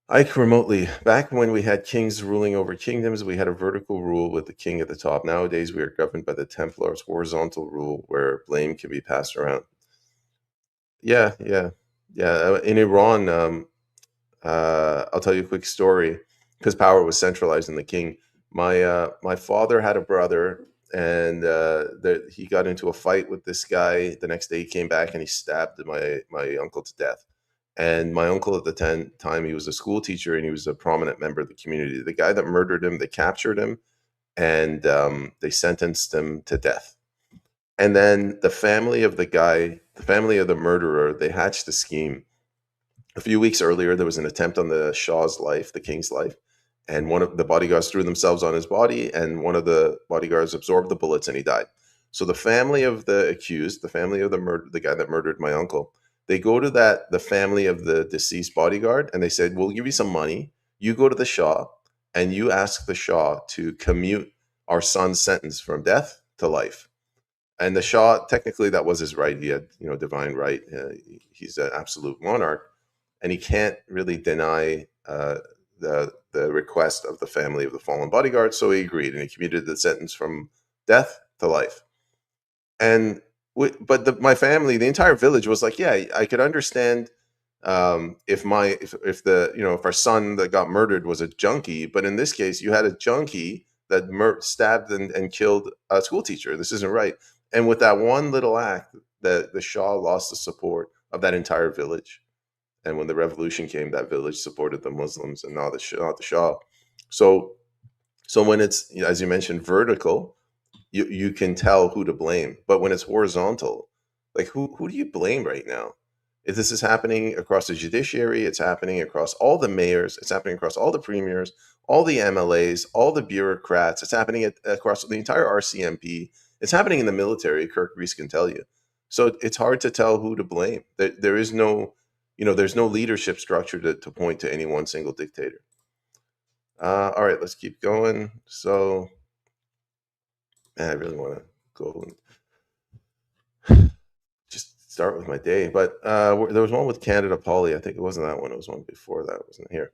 Ike remotely. Back when we had kings ruling over kingdoms, we had a vertical rule with the king at the top. Nowadays, we are governed by the Templars' horizontal rule where blame can be passed around. Yeah. In Iran, I'll tell you a quick story because power was centralized in the king. My father had a brother, and he got into a fight with this guy. The next day, he came back and he stabbed my uncle to death. And my uncle at the time, he was a school teacher and he was a prominent member of the community. The guy that murdered him, they captured him, and they sentenced him to death. And then the family of the murderer, they hatched a scheme. A few weeks earlier, there was an attempt on the Shah's life, the king's life, and one of the bodyguards threw themselves on his body, and one of the bodyguards absorbed the bullets, and he died. So the family of the accused, the family of the guy that murdered my uncle, they go to the family of the deceased bodyguard, and they said, "We'll give you some money. You go to the Shah, and you ask the Shah to commute our son's sentence from death to life." And the Shah, technically, that was his right. He had, divine right. He's an absolute monarch, and he can't really deny the request of the family of the fallen bodyguard. So he agreed, and he commuted the sentence from death to life. And my family, the entire village was like, yeah, I could understand if our son that got murdered was a junkie, but in this case, you had a junkie that stabbed and killed a school teacher. This isn't right. And with that one little act, the Shah lost the support of that entire village. And when the revolution came, that village supported the Muslims and not the Shah. So when it's, as you mentioned, vertical, you can tell who to blame. But when it's horizontal, like who do you blame right now? If this is happening across the judiciary, it's happening across all the mayors, it's happening across all the premiers, all the MLAs, all the bureaucrats, it's happening across the entire RCMP, it's happening in the military, Kirk Reese can tell you. So it's hard to tell who to blame. There is no, there's no leadership structure to point to any one single dictator. All right, let's keep going. So I really want to go and just start with my day. But there was one with Canada Poly. I think it wasn't that one. It was one before that. It wasn't here.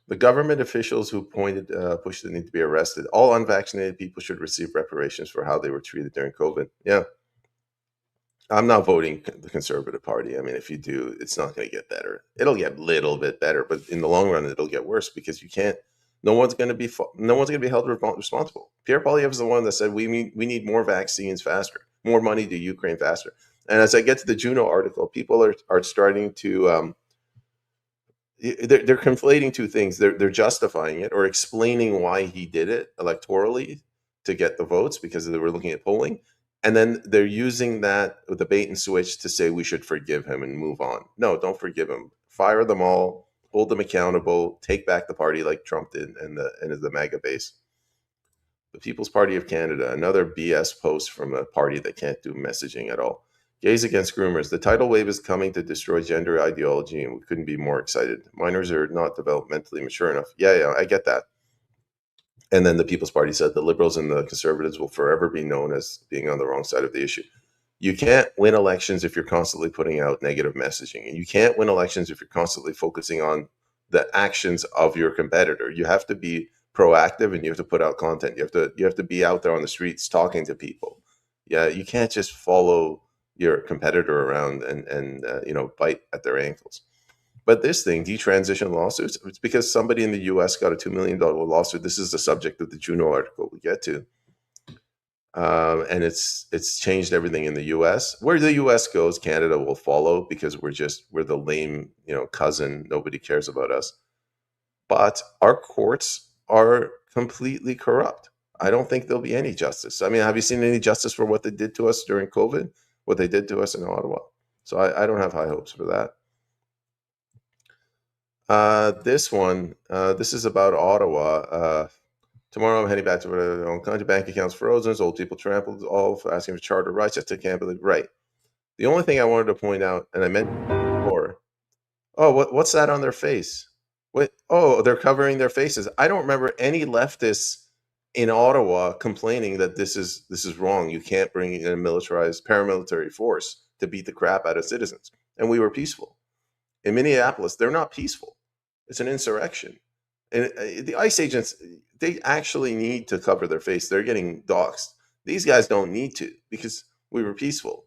The government officials who pushed the need to be arrested. All unvaccinated people should receive reparations for how they were treated during COVID. Yeah. I'm not voting the Conservative Party. I mean, if you do, it's not going to get better. It'll get a little bit better, but in the long run, it'll get worse because you can't. No one's going to be held responsible. Pierre Poilievre is the one that said we need more vaccines faster, more money to Ukraine faster. And as I get to the Juno article, people are starting to they're conflating two things. They're justifying it or explaining why he did it electorally to get the votes because they were looking at polling. And then they're using that with the bait and switch to say we should forgive him and move on. No, don't forgive him. Fire them all, hold them accountable, take back the party like Trump did and the MAGA base. The People's Party of Canada, another BS post from a party that can't do messaging at all. Gays against groomers. The tidal wave is coming to destroy gender ideology, and we couldn't be more excited. Minors are not developmentally mature enough. Yeah, I get that. And then the People's Party said the Liberals and the Conservatives will forever be known as being on the wrong side of the issue. You can't win elections if you're constantly putting out negative messaging. And you can't win elections if you're constantly focusing on the actions of your competitor. You have to be proactive and you have to put out content. You have to be out there on the streets talking to people. Yeah, you can't just follow your competitor around and bite at their ankles. But this thing, detransition lawsuits, it's because somebody in the U.S. got a $2 million lawsuit. This is the subject of the Juno article we get to. And it's changed everything in the U.S. Where the U.S. goes, Canada will follow because we're the lame, cousin. Nobody cares about us. But our courts are completely corrupt. I don't think there'll be any justice. I mean, have you seen any justice for what they did to us during COVID? What they did to us in Ottawa? So I don't have high hopes for that. This one, this is about Ottawa. Tomorrow I'm heading back to my own country. Bank accounts frozen. Old people trampled all for asking for charter rights. I took camp. Right. The only thing I wanted to point out, and I meant before, oh, what's that on their face? What? Oh, they're covering their faces. I don't remember any leftists in Ottawa complaining that this is wrong. You can't bring in a militarized paramilitary force to beat the crap out of citizens. And we were peaceful. In Minneapolis, they're not peaceful. It's an insurrection. And the ICE agents, they actually need to cover their face. They're getting doxxed. These guys don't need to because we were peaceful.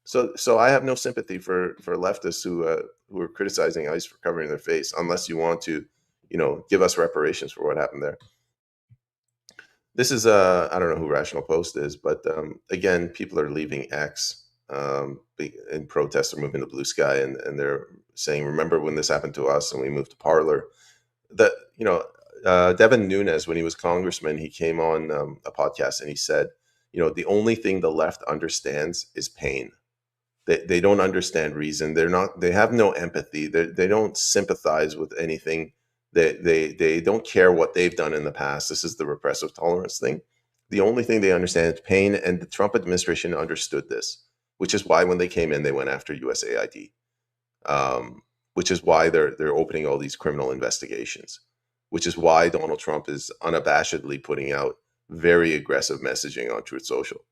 So I have no sympathy for leftists who are criticizing ICE for covering their face, unless you want to, give us reparations for what happened there. This is I don't know who Rational Post is, but again, people are leaving X in protest. They're moving to Blue Sky, and they're saying, "Remember when this happened to us and we moved to Parler?" That Devin Nunes, when he was congressman, he came on a podcast and he said, the only thing the left understands is pain. They don't understand reason. They have no empathy. They don't sympathize with anything. They don't care what they've done in the past. This is the repressive tolerance thing. The only thing they understand is pain, and the Trump administration understood this, which is why when they came in, they went after USAID, which is why they're opening all these criminal investigations, which is why Donald Trump is unabashedly putting out very aggressive messaging on Truth Social.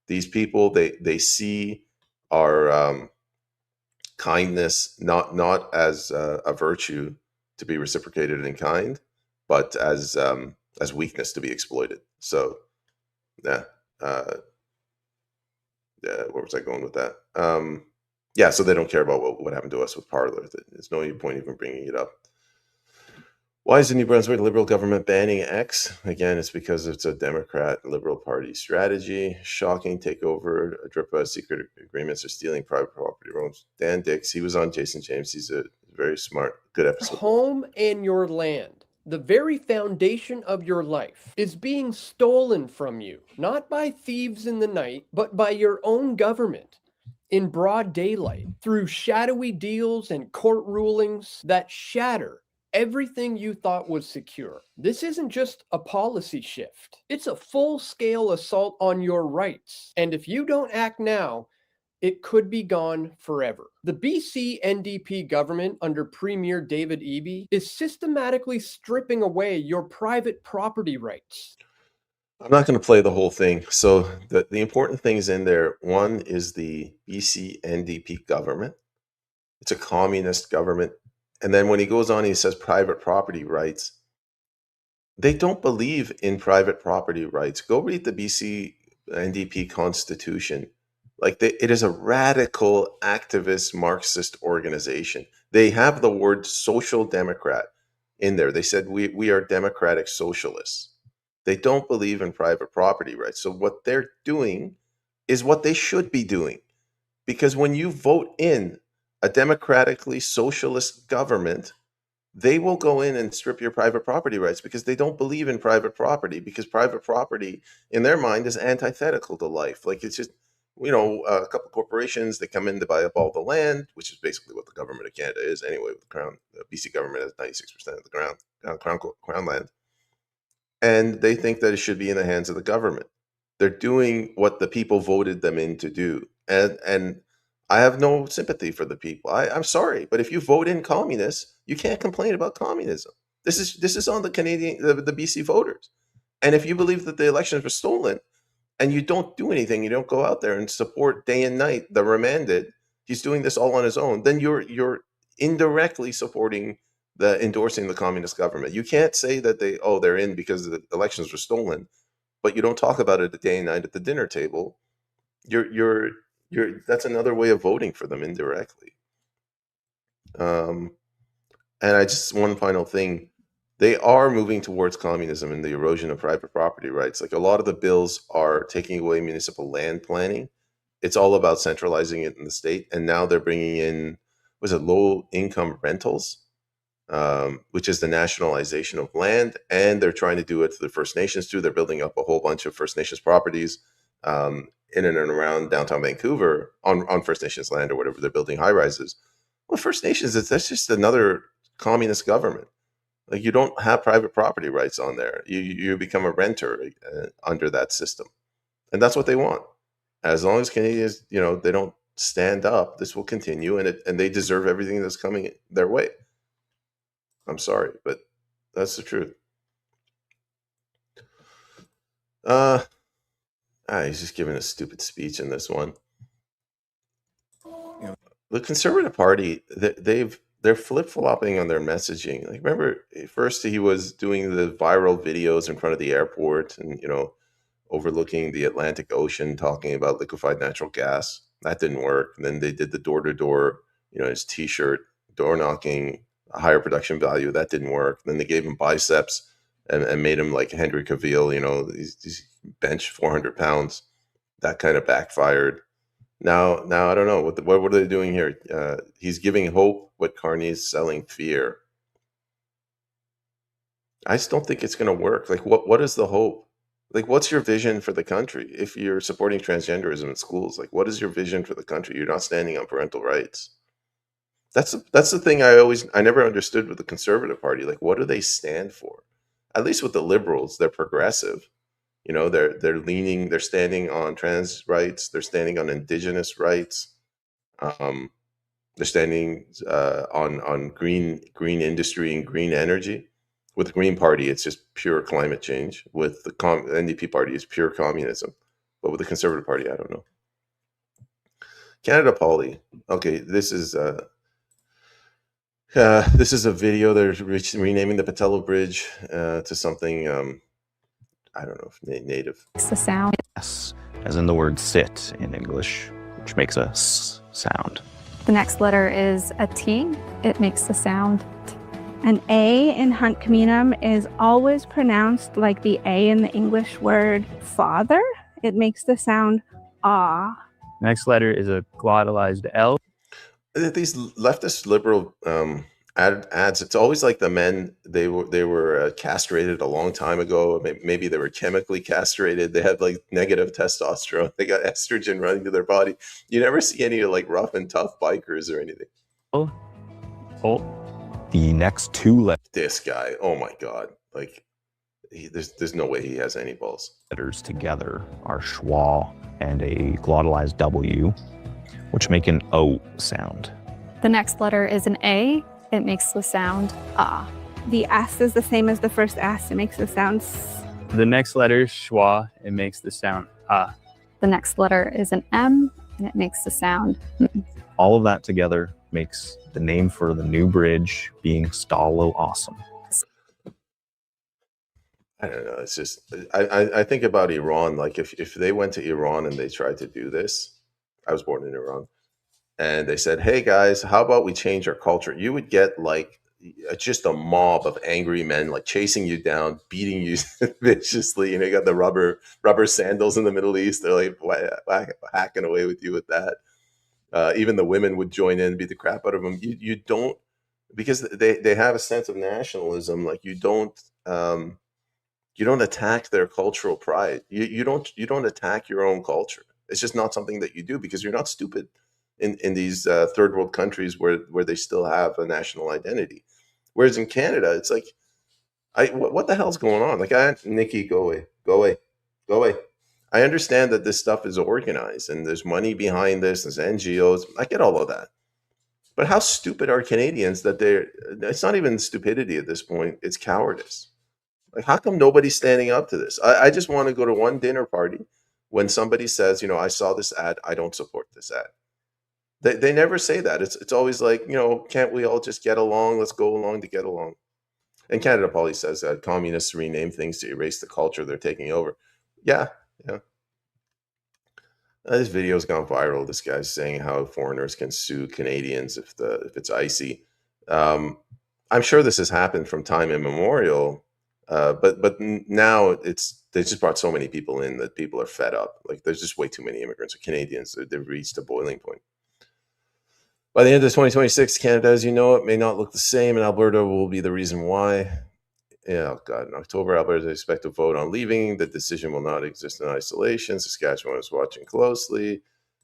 These people, they see our kindness not as a virtue to be reciprocated in kind, but as weakness to be exploited. So, yeah. Where was I going with that? Yeah, so they don't care about what happened to us with Parler. There's no point even bringing it up. Why is the New Brunswick Liberal government banning X? Again, it's because it's a Democrat Liberal Party strategy. Shocking takeover, DRIPA, secret agreements, or stealing private property loans. Dan Dix, he was on Jason James. He's a very smart, good episode. Home and your land, the very foundation of your life, is being stolen from you, not by thieves in the night, but by your own government in broad daylight, through shadowy deals and court rulings that shatter everything you thought was secure. This isn't just a policy shift. It's a full-scale assault on your rights. And if you don't act now, it could be gone forever. The BC NDP government under Premier David Eby is systematically stripping away your private property rights. I'm not going to play the whole thing. So the important things in there, one is the BC NDP government. It's a communist government. And then when he goes on, he says private property rights. They don't believe in private property rights. Go read the BC NDP constitution. It is a radical activist Marxist organization. They have the word social democrat in there. They said we are democratic socialists. They don't believe in private property rights. So what they're doing is what they should be doing. Because when you vote in a democratically socialist government, they will go in and strip your private property rights because they don't believe in private property, because private property in their mind is antithetical to life. It's just, a couple corporations that come in to buy up all the land, which is basically what the government of Canada is anyway. With the Crown, the BC government has 96% of the crown land. And they think that it should be in the hands of the government. They're doing what the people voted them in to do. And I have no sympathy for the people. I'm sorry, but if you vote in communists, you can't complain about communism. This is on the BC voters. And if you believe that the elections were stolen and you don't do anything, you don't go out there and support day and night the remanded, he's doing this all on his own, then you're indirectly supporting endorsing the communist government. You can't say that they're in because the elections were stolen, but you don't talk about it a day and night at the dinner table. That's another way of voting for them indirectly. And one final thing, they are moving towards communism and the erosion of private property rights. A lot of the bills are taking away municipal land planning. It's all about centralizing it in the state. And now they're bringing in, low income rentals. which is the nationalization of land, and they're trying to do it to the First Nations too. They're building up a whole bunch of First Nations properties in and around downtown Vancouver on First Nations land or whatever. They're building high rises. Well, First Nations, that's just another communist government. Like, you don't have private property rights on there. You become a renter under that system, and that's what they want. As long as Canadians, they don't stand up, this will continue, and they deserve everything that's coming their way. I'm sorry, but that's the truth. He's just giving a stupid speech in this one. The Conservative Party, they're flip-flopping on their messaging. Like, remember, first he was doing the viral videos in front of the airport and, overlooking the Atlantic Ocean, talking about liquefied natural gas. That didn't work. And then they did the door-to-door, his T-shirt, door knocking, a higher production value. That didn't work. Then they gave him biceps and made him like Henry Cavill, he's bench 400 pounds. That kind of backfired. Now I don't know. What are they doing here? He's giving hope, but Carney's selling fear. I just don't think it's going to work. Like, what is the hope? Like, what's your vision for the country? If you're supporting transgenderism in schools, like, what is your vision for the country? You're not standing on parental rights. That's the thing I never understood with the Conservative Party. Like, what do they stand for? At least with the Liberals, they're progressive. They're standing on trans rights. They're standing on Indigenous rights. They're standing on green industry and green energy. With the Green Party, it's just pure climate change. With the NDP Party, it's pure communism. But with the Conservative Party, I don't know. Canada Poly. Okay, this is a video. They're renaming the Patello Bridge to something, I don't know, if native. It's the sound. S, as in the word sit in English, which makes a S sound. The next letter is a T. It makes the sound T. An A in Hunt Communum is always pronounced like the A in the English word father. It makes the sound ah. Next letter is a glottalized L. These leftist liberal ads, it's always like the men, they were castrated a long time ago. Maybe they were chemically castrated. They had like negative testosterone. They got estrogen running to their body. You never see any like rough and tough bikers or anything. Oh. The next two This guy, oh my God. Like, there's no way he has any balls. letters together are schwa and a glottalized W, which make an O sound. The next letter is an A. It makes the sound ah. The S is the same as the first S. It makes the sound S. The next letter is schwa. It makes the sound ah. The next letter is an M, and it makes the sound M. All of that together makes the name for the new bridge being Stallo Awesome. I don't know. It's just, I think about Iran. Like, if they went to Iran and they tried to do this, I was born in Iran, and they said, hey guys, how about we change our culture? You would get like just a mob of angry men like chasing you down, beating you viciously. You got the rubber sandals in the Middle East. They're like hacking away with you with that. Even the women would join in and beat the crap out of them. You don't, because they have a sense of nationalism. Like, you don't attack their cultural pride. You don't attack your own culture. It's just not something that you do, because you're not stupid in these third world countries where they still have a national identity. Whereas in Canada, it's like, what the hell's going on? Like, Nikki, go away. I understand that this stuff is organized and there's money behind this, there's NGOs. I get all of that. But how stupid are Canadians that it's not even stupidity at this point, it's cowardice. Like, how come nobody's standing up to this? I just want to go to one dinner party when somebody says, I saw this ad, I don't support this ad. They never say that. It's always like, can't we all just get along? Let's go along to get along. And Canada Poly says that communists rename things to erase the culture they're taking over. Yeah. This video's gone viral. This guy's saying how foreigners can sue Canadians if it's icy. I'm sure this has happened from time immemorial, but now they just brought so many people in that people are fed up. Like, there's just way too many immigrants or Canadians. They've reached a boiling point. By the end of 2026, Canada, as you know it, may not look the same, and Alberta will be the reason why. Yeah, oh God, in October, Alberta is expected to vote on leaving. The decision will not exist in isolation. Saskatchewan is watching closely.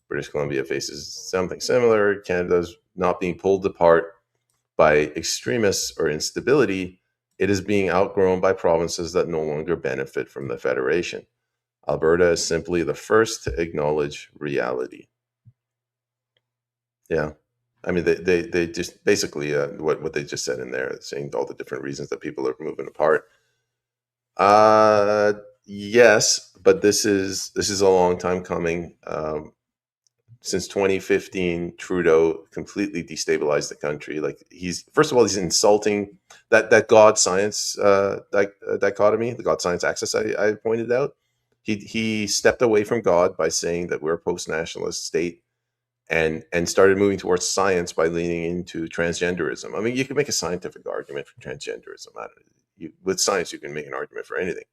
British Columbia faces something similar. Canada's not being pulled apart by extremists or instability. It is being outgrown by provinces that no longer benefit from the Federation. Alberta is simply the first to acknowledge reality. Yeah. I mean, they just basically what they just said in there, saying all the different reasons that people are moving apart. Yes, but this is a long time coming. Since 2015, Trudeau completely destabilized the country. Like first of all, he's insulting that God science dichotomy, the God science axis I pointed out. He stepped away from God by saying that we're a post-nationalist state, and started moving towards science by leaning into transgenderism. I mean, you can make a scientific argument for transgenderism. With science, you can make an argument for anything.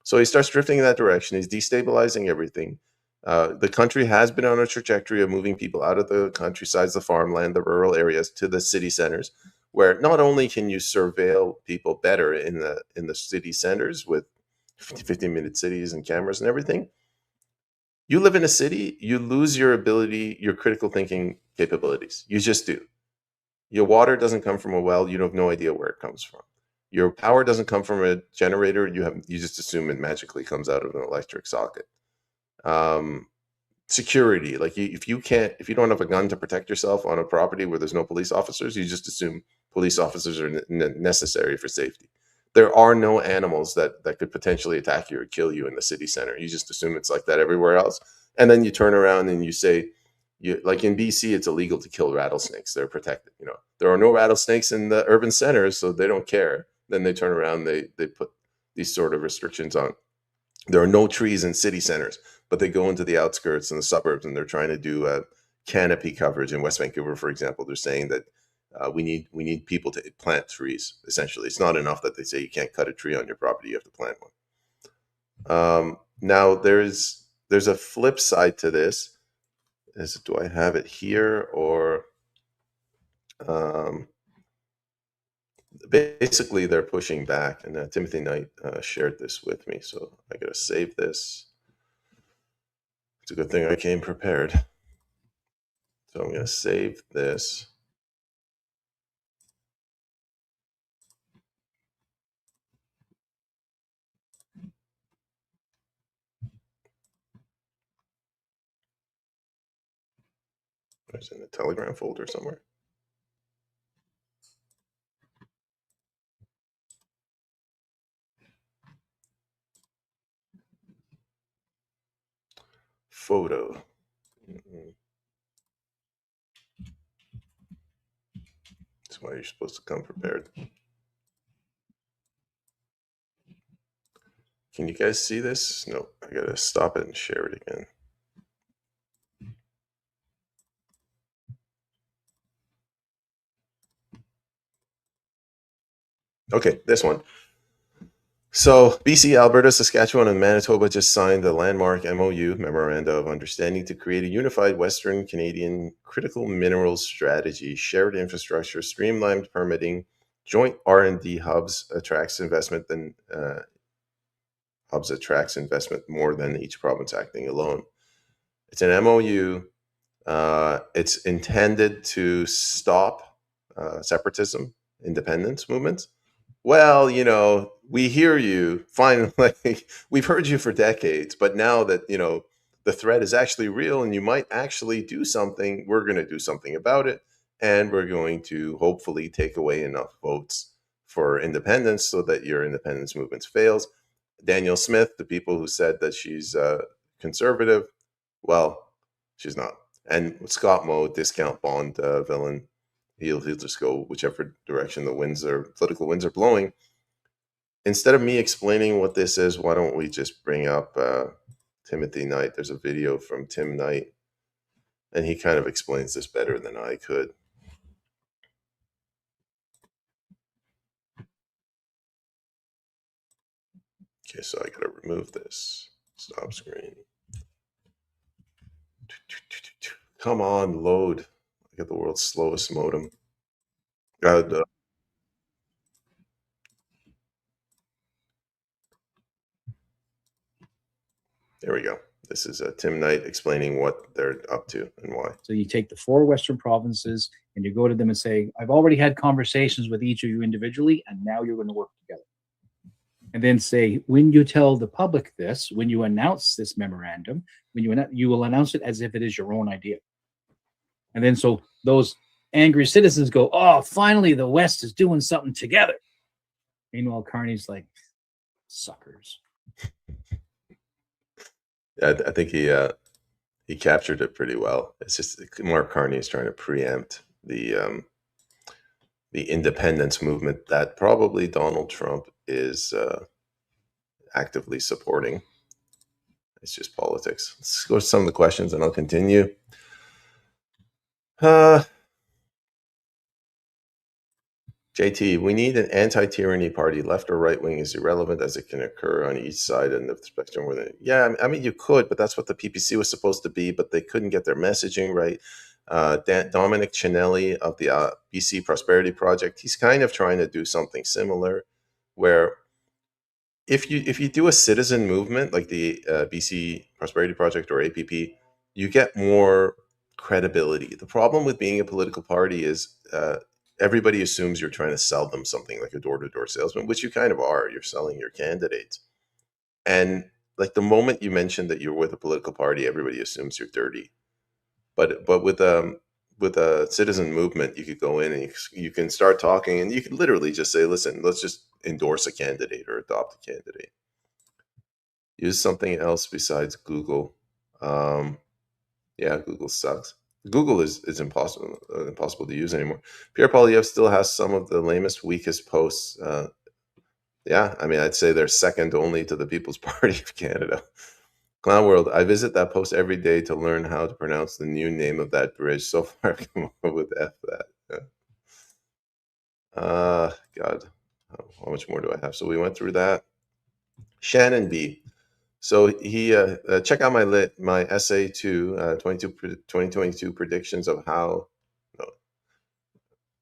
So he starts drifting in that direction. He's destabilizing everything. The country has been on a trajectory of moving people out of the countrysides, the farmland, the rural areas to the city centers, where not only can you surveil people better in the city centers with 15-minute cities and cameras and everything. You live in a city, you lose your ability, your critical thinking capabilities. You just do. Your water doesn't come from a well. You have no idea where it comes from. Your power doesn't come from a generator. You just assume it magically comes out of an electric socket. Security, like if you don't have a gun to protect yourself on a property where there's no police officers, you just assume police officers are necessary for safety. There are no animals that could potentially attack you or kill you in the city center. You just assume it's like that everywhere else. And then you turn around and you say, like in BC, it's illegal to kill rattlesnakes. They're protected. There are no rattlesnakes in the urban centers, so they don't care. Then they turn around, they put these sort of restrictions on. There are no trees in city centers, but they go into the outskirts and the suburbs, and they're trying to do canopy coverage. In West Vancouver, for example, they're saying that we need people to plant trees. Essentially, it's not enough that they say you can't cut a tree on your property; you have to plant one. Now, there's a flip side to this. Do I have it here or? Basically, they're pushing back, and Timothy Knight shared this with me, so I gotta save this. It's a good thing I came prepared. So I'm gonna save this. It's in the Telegram folder somewhere. Photo. That's why you're supposed to come prepared. Can you guys see this? No, I gotta stop it and share it again. Okay, this one. So BC, Alberta, Saskatchewan, and Manitoba just signed the landmark MOU, Memoranda of Understanding, to create a unified Western Canadian critical minerals strategy, shared infrastructure, streamlined permitting, joint R&D hubs attracts investment more than each province acting alone. It's an MOU. It's intended to stop separatism, independence movements. Well, we hear you. Finally, we've heard you for decades, but now that the threat is actually real, and you might actually do something, we're going to do something about it, and we're going to hopefully take away enough votes for independence so that your independence movement fails. Danielle Smith, the people who said that she's conservative, well, she's not. And Scott Moe, discount bond villain, he'll just go whichever direction the political winds are blowing. Instead of me explaining what this is, why don't we just bring up Timothy Knight? There's a video from Tim Knight, and he kind of explains this better than I could. Okay, so I gotta remove this. Stop screen. Come on, load. I got the world's slowest modem. There we go. This is Tim Knight explaining what they're up to and why. So you take the 4 Western provinces and you go to them and say, I've already had conversations with each of you individually, and now you're going to work together. And then say, when you tell the public this, when you announce this memorandum, when you will announce it as if it is your own idea. And then so those angry citizens go, oh, finally the West is doing something together. Meanwhile, Carney's like, suckers. Yeah, I think he captured it pretty well. It's just Mark Carney is trying to preempt the independence movement that probably Donald Trump is actively supporting. It's just politics. Let's go to some of the questions and I'll continue. JT, we need an anti-tyranny party. Left or right wing is irrelevant as it can occur on each side of the spectrum. Yeah, I mean, you could, but that's what the PPC was supposed to be, but they couldn't get their messaging right. Dominic Cinelli of the BC Prosperity Project, he's kind of trying to do something similar, where if you do a citizen movement like the BC Prosperity Project or APP, you get more credibility. The problem with being a political party is everybody assumes you're trying to sell them something, like a door-to-door salesman, which you kind of are. You're selling your candidates. And like the moment you mention that you're with a political party, everybody assumes you're dirty. But with a citizen movement, you could go in and you can start talking, and you can literally just say, listen, let's just endorse a candidate or adopt a candidate. Use something else besides Google. Yeah, Google sucks. Google is impossible to use anymore. Pierre Poilievre still has some of the lamest, weakest posts. Yeah, I mean, I'd say they're second only to the People's Party of Canada. Clown World, I visit that post every day to learn how to pronounce the new name of that bridge. So far, I've come up with F that. Yeah. God, how much more do I have? So we went through that. Shannon B. So he check out my essay to 2022 predictions of how. No,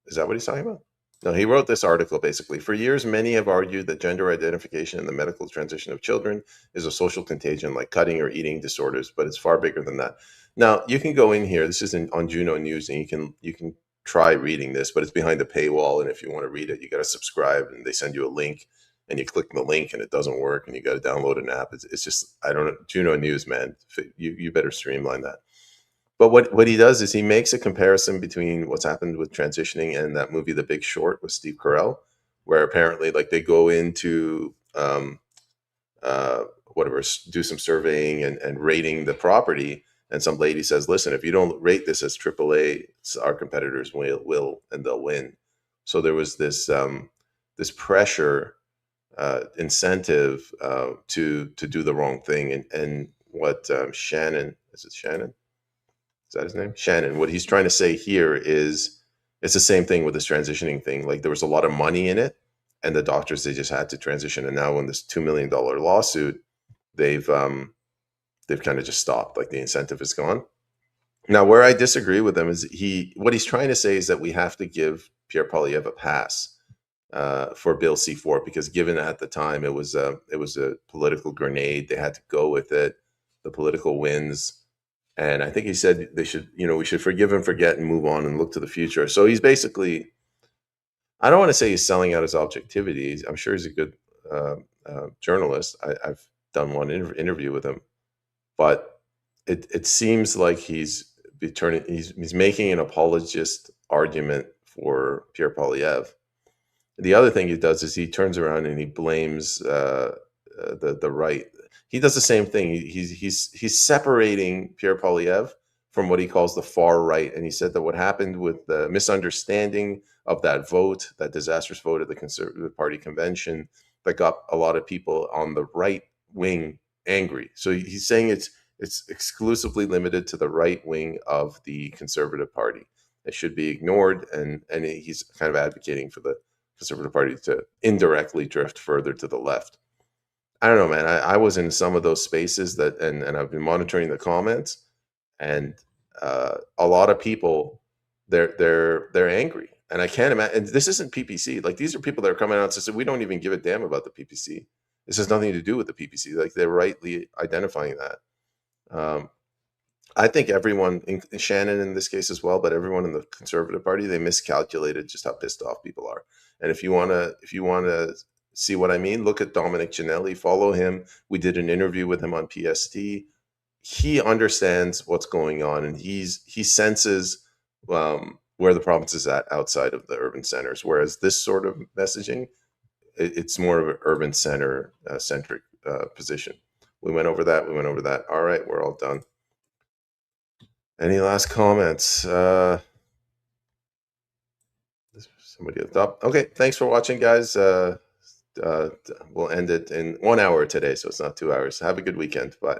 is that what he's talking about? No, he wrote this article basically. For years, many have argued that gender identification and the medical transition of children is a social contagion like cutting or eating disorders, but it's far bigger than that. Now, you can go in here. This is on Juno News, and you can try reading this, but it's behind a paywall. And if you want to read it, you got to subscribe, and they send you a link, and you click the link, and it doesn't work, and you got to download an app. It's just, I don't know, Juno News, man. You better streamline that. But what he does is he makes a comparison between what's happened with transitioning and that movie, The Big Short, with Steve Carell, where apparently like they go into whatever, do some surveying and rating the property, and some lady says, listen, if you don't rate this as AAA, our competitors will and they'll win. So there was this this pressure, incentive to do the wrong thing, and what Shannon, is it Shannon? Is that his name? Shannon. What he's trying to say here is it's the same thing with this transitioning thing. Like there was a lot of money in it, and the doctors, they just had to transition. And now in this $2 million lawsuit, they've kind of just stopped. Like the incentive is gone. Now, where I disagree with him is what he's trying to say is that we have to give Pierre Poilievre a pass for Bill C4, because given at the time it was a political grenade, they had to go with it. The political wins. And I think he said we should forgive and forget and move on and look to the future. So he's basically, I don't want to say he's selling out his objectivity. I'm sure he's a good journalist. I've done one interview with him, but it seems like he's making an apologist argument for Pierre Poilievre. The other thing he does is he turns around and he blames the right. He does the same thing. He's separating Pierre Poilievre from what he calls the far right. And he said that what happened with the misunderstanding of that vote, that disastrous vote at the Conservative Party convention, that got a lot of people on the right wing angry. So he's saying it's exclusively limited to the right wing of the Conservative Party. It should be ignored, and he's kind of advocating for the Conservative Party to indirectly drift further to the left. I don't know, man. I was in some of those spaces and I've been monitoring the comments, and a lot of people they're angry. And I can't imagine. And this isn't PPC. Like, these are people that are coming out and say, we don't even give a damn about the PPC. This has nothing to do with the PPC. Like, they're rightly identifying that. I think everyone, Shannon in this case as well, but everyone in the Conservative Party, they miscalculated just how pissed off people are. And if you wanna see what I mean, look at Dominic Giannelli, follow him. We did an interview with him on PST. He understands what's going on, and he senses where the province is at outside of the urban centers. Whereas this sort of messaging, it's more of an urban center centric position. We went over that. All right, we're all done. Any last comments? Somebody at the top. Okay, thanks for watching, guys. We'll end it in 1 hour today, so it's not 2 hours. Have a good weekend. Bye.